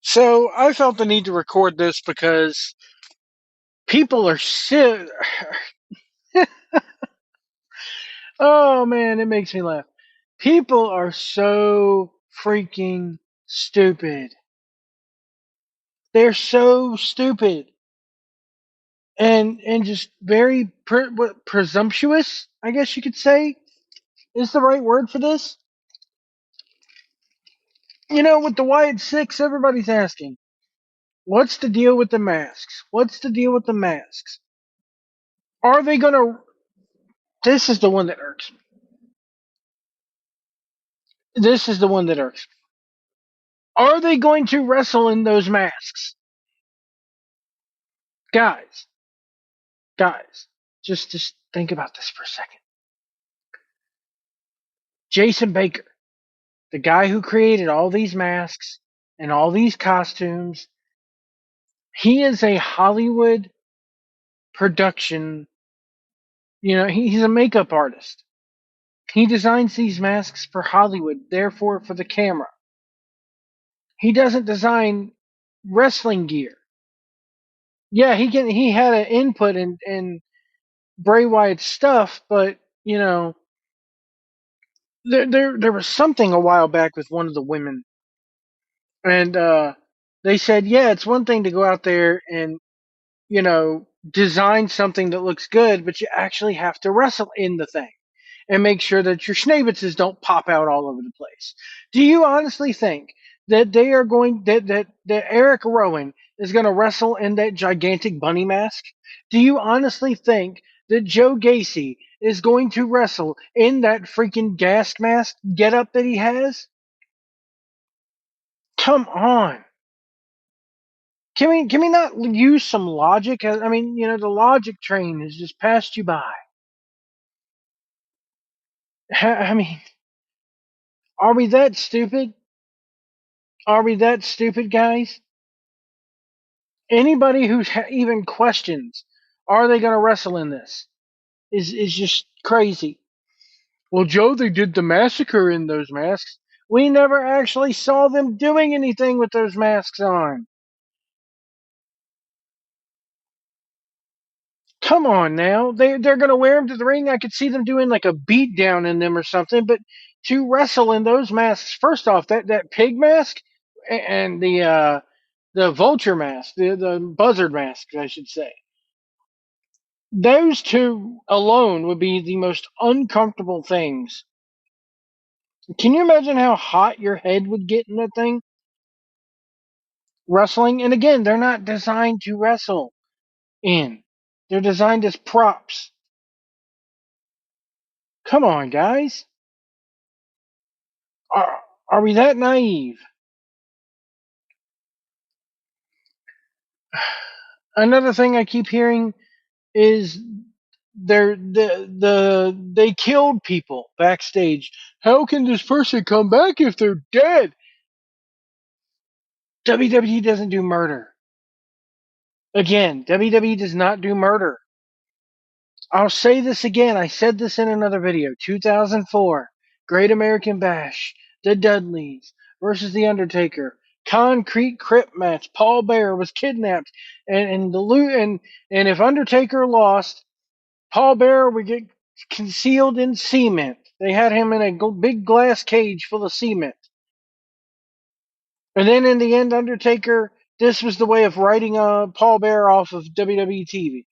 So I felt the need to record this because people are shit. Oh man, it makes me laugh. People are so freaking stupid. They're so stupid and just very presumptuous. I guess you could say is the right word for this. You know, with the Wyatt Six, everybody's asking, "What's the deal with the masks? What's the deal with the masks? Are they gonna?" This is the one that irks me. This is the one that irks me. Are they going to wrestle in those masks? Guys, guys, just think about this for a second. Jason Baker, the guy who created all these masks and all these costumes, he is a Hollywood production, he's a makeup artist. He designs these masks for Hollywood, therefore for the camera. He doesn't design wrestling gear. Yeah, he had an input in Bray Wyatt's stuff, but there was something a while back with one of the women, and they said, yeah, it's one thing to go out there and design something that looks good, but you actually have to wrestle in the thing and make sure that your schnabitzes don't pop out all over the place. Do you honestly think that they are going that Eric Rowan is going to wrestle in that gigantic bunny mask? Do you honestly think that Joe Gacy is going to wrestle in that freaking gas mask getup that he has? Come on. Can we not use some logic? I mean, the logic train has just passed you by. I mean, are we that stupid? Are we that stupid, guys? Anybody who even questions, are they going to wrestle in this, is just crazy. Well, Joe, they did the massacre in those masks. We never actually saw them doing anything with those masks on. Come on now. They're going to wear them to the ring. I could see them doing like a beat down in them or something, but to wrestle in those masks, first off, that pig mask and the vulture mask, the buzzard mask, I should say. Those two alone would be the most uncomfortable things. Can you imagine how hot your head would get in that thing? Wrestling, and again, they're not designed to wrestle in. They're designed as props. Come on, guys. Are we that naive? Another thing I keep hearing is they killed people backstage. How can this person come back if they're dead? WWE doesn't do murder. Again, WWE does not do murder. I'll say this again. I said this in another video. 2004, Great American Bash, the Dudleys versus The Undertaker, concrete crip match. Paul Bearer was kidnapped, and if Undertaker lost, Paul Bearer would get concealed in cement. They had him in a big glass cage full of cement. And then in the end, Undertaker, this was the way of writing Paul Bearer off of WWE TV.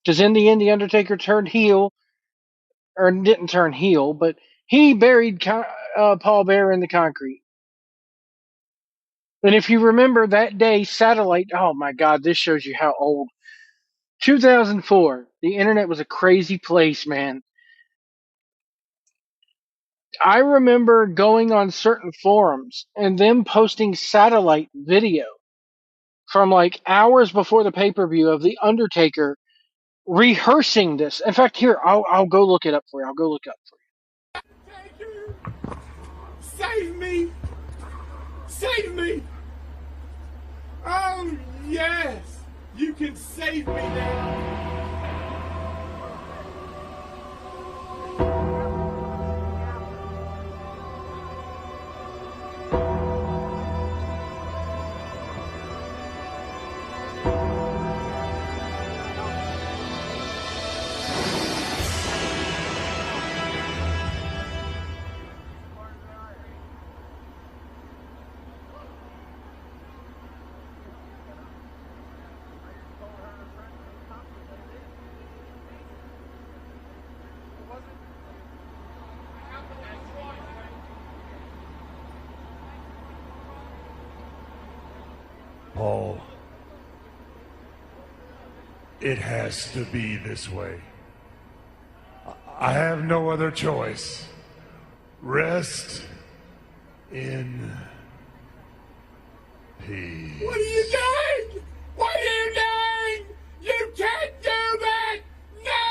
Because in the end, The Undertaker turned heel, or didn't turn heel, but he buried Paul Bearer in the concrete. And if you remember that day, Satellite, oh my God, this shows you how old. 2004, the internet was a crazy place, man. I remember going on certain forums and them posting satellite video from like hours before the pay-per-view of The Undertaker rehearsing this. In fact, here, I'll go look it up for you. I'll go look it up for you. Save me! Save me! Oh, yes! You can save me now! Paul, it has to be this way. I have no other choice. Rest in peace. What are you doing? What are you doing? You can't do that! No!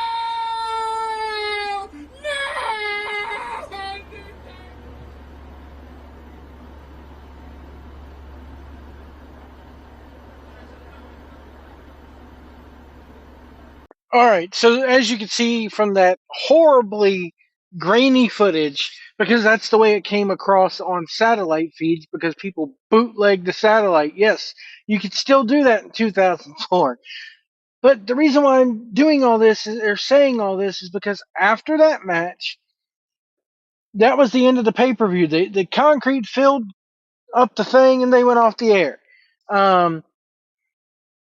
No! All right, so as you can see from that horribly grainy footage, because that's the way it came across on satellite feeds, because people bootleg the satellite. Yes, you could still do that in 2004. But the reason why I'm doing all this or saying all this is because after that match, that was the end of the pay per view. The concrete filled up the thing and they went off the air. Um,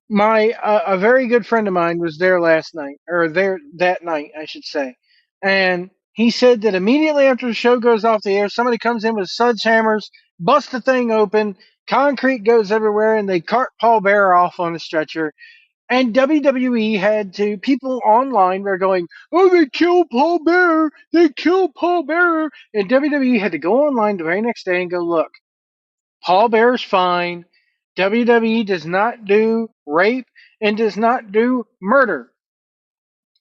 my a very good friend of mine was there last night, or there that night, I should say, and he said that immediately after the show goes off the air, somebody comes in with sledgehammers, bust the thing open, concrete goes everywhere, and they cart Paul Bearer off on a stretcher. And WWE had to, people online were going, oh, they killed Paul Bearer, they killed Paul Bearer, and WWE had to go online the very next day and go, look, Paul Bear's fine. WWE does not do rape and does not do murder.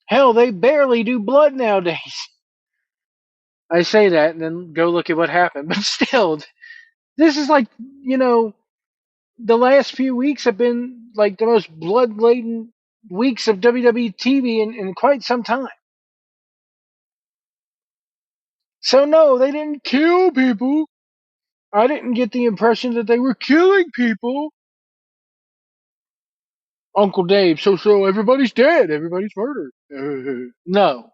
Hell, they barely do blood nowadays. I say that and then go look at what happened. But still, this is like, you know, the last few weeks have been like the most blood laden weeks of WWE TV in quite some time. So, no, they didn't kill people. I didn't get the impression that they were killing people. Uncle Dave, so everybody's dead, everybody's murdered. No,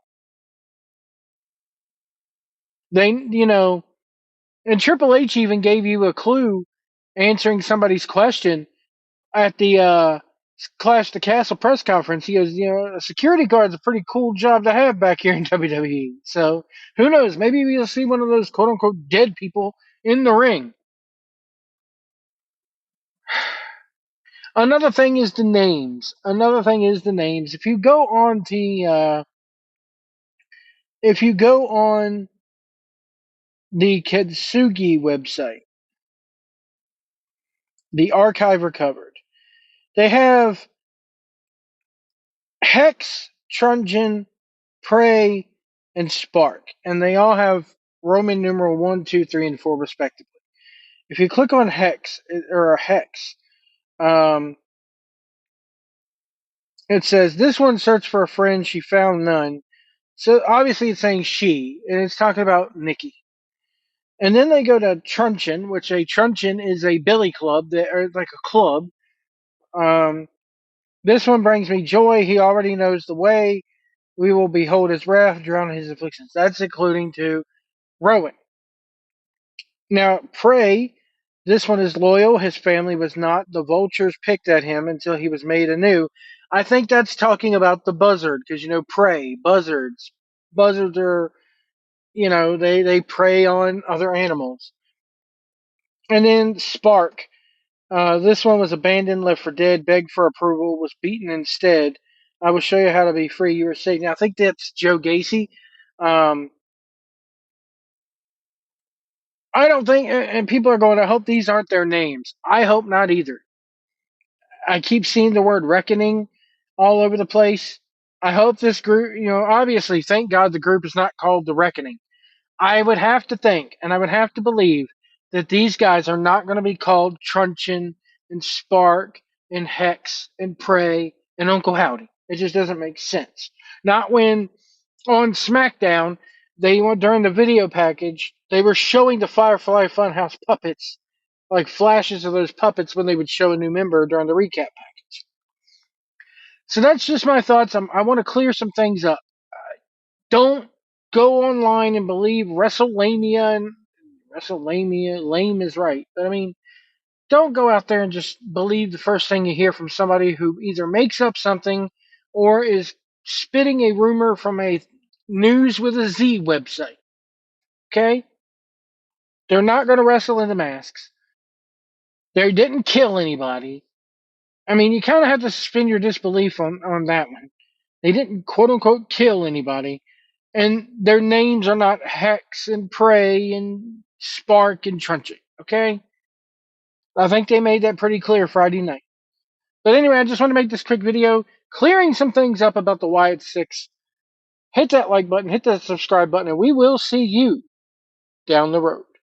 they, you know, and Triple H even gave you a clue answering somebody's question at the Clash the Castle press conference. He goes, you know, a security guard's a pretty cool job to have back here in WWE. So who knows? Maybe we'll see one of those quote unquote dead people in the ring. Another thing is the names. Another thing is the names. If you go on the Ketsugi website, the archive recovered, they have Hex, Truncheon, Prey, and Spark, and they all have Roman numeral 1, 2, 3, and 4 respectively. If you click on Hex or Hex, um, it says this one searched for a friend, she found none. So obviously it's saying she, and it's talking about Nikki. And then they go to Truncheon, which a Truncheon is a billy club, or like a club. Um, this one brings me joy. He already knows the way. We will behold his wrath, drown his afflictions. That's including to Rowan. Now, Prey, this one is loyal. His family was not. The vultures picked at him until he was made anew. I think that's talking about the buzzard, because you know, prey, buzzards. Buzzards are, you know, they prey on other animals. And then Spark. This one was abandoned, left for dead, begged for approval, was beaten instead. I will show you how to be free. You are safe. Now, I think that's Joe Gacy. Um, I don't think, and people are going, I hope these aren't their names. I hope not either. I keep seeing the word reckoning all over the place. I hope this group, you know, obviously, thank God the group is not called the Reckoning. I would have to think, and I would have to believe that these guys are not going to be called Truncheon and Spark and Hex and Prey and Uncle Howdy. It just doesn't make sense. Not when on SmackDown, they went during the video package, they were showing the Firefly Funhouse puppets, like flashes of those puppets when they would show a new member during the recap package. So that's just my thoughts. I want to clear some things up. Don't go online and believe WrestleMania and WrestleMania lame is right. But I mean, don't go out there and just believe the first thing you hear from somebody who either makes up something or is spitting a rumor from a news with a Z website. Okay? They're not going to wrestle in the masks. They didn't kill anybody. I mean, you kind of have to suspend your disbelief on that one. They didn't quote unquote kill anybody. And their names are not Hex and Prey and Spark and Truncheon. Okay? I think they made that pretty clear Friday night. But anyway, I just want to make this quick video clearing some things up about the Wyatt 6. Hit that like button, hit that subscribe button, and we will see you down the road.